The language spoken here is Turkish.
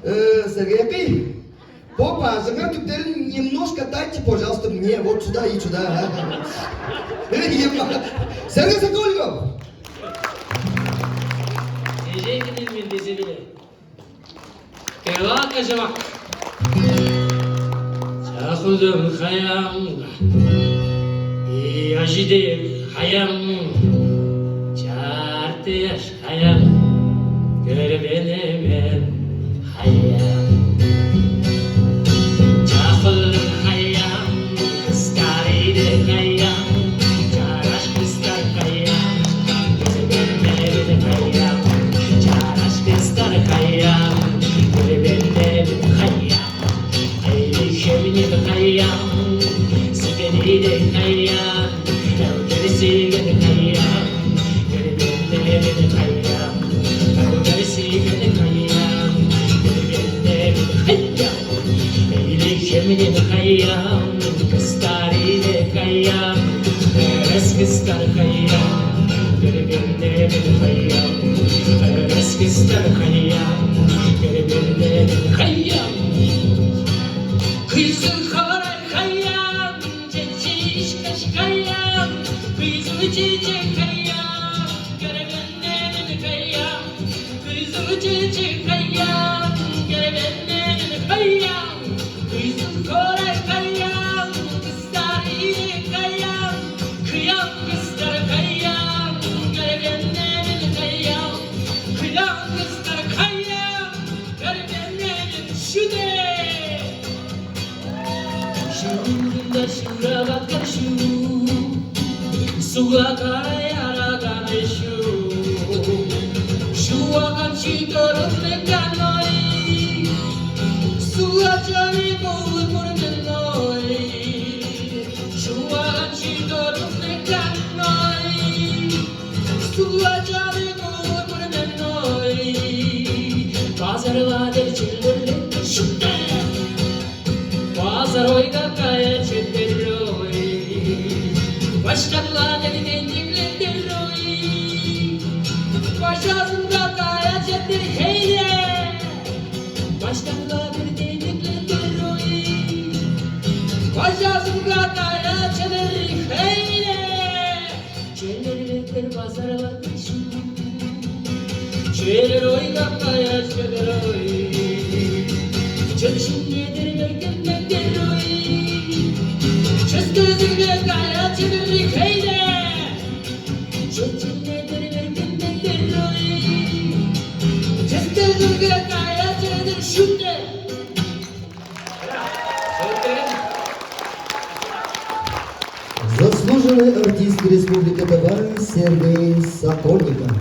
Сергей, попа, заградуйте немножко дайте, пожалуйста, мне вот сюда и сюда. Сергей Сокольников! Diyeceydiniz mi dizili? Kevaka cevak. Çakudum hayamda. Yaşidim hayam. Çarptı yaş hayam. Gör benim hayam. Çakudum hayam. Kıskarıydı hayam. Çaraş kıskar hayam. Benim hayam. Çaraş kıskar hayam. Benim hayam. Aylı şevni hayam. Sıkıntı hayam. Gerisi hayam. Benim hayam. Gerisi hayam. Benim hayam. Aylı şevni hayam. Kıskari hayam. Res kıskar hayam. Benim hayam. Res kıskar hayam. Benim hayam. Kızıl haray hayam. Çeçiş kaş hayam. Kızıl çiçek hayam. Benim hayam. Kızıl çiçek hayam. Benim hayam. Kızıl haray hayam. Kızları hayam. Kıyam kızlar hayam. Benim hayam. Kıyam kızlar hayam. Benim şu de. Şurada şura bakar şu. Suga kaya gane şu. Şu akan çiğdörüm ne kanoi. Suga çani boğul murnenoi. Şu akan çiğdörüm ne kanoi. Suga çani boğul murnenoi. Pazar vader çillerle şutte. Pazar oyga kaya çetteroi. Başkanlar dedikleroi. Başasında kaya çetter heyle. Başkanlar dedikleroi. Başasında kaya çetter heyle. Çellerler pazarlar şu. Çeller oyga kaya çetteroi. Çeçin yedir berkenleroi. Çözgözüne kaya çevirdik heyle. Çözgözüne berkenleroi. Çözgözüne kaya çevirdik şimdi. Заслуженный артист Республики Татарстан Сергей Сокольников.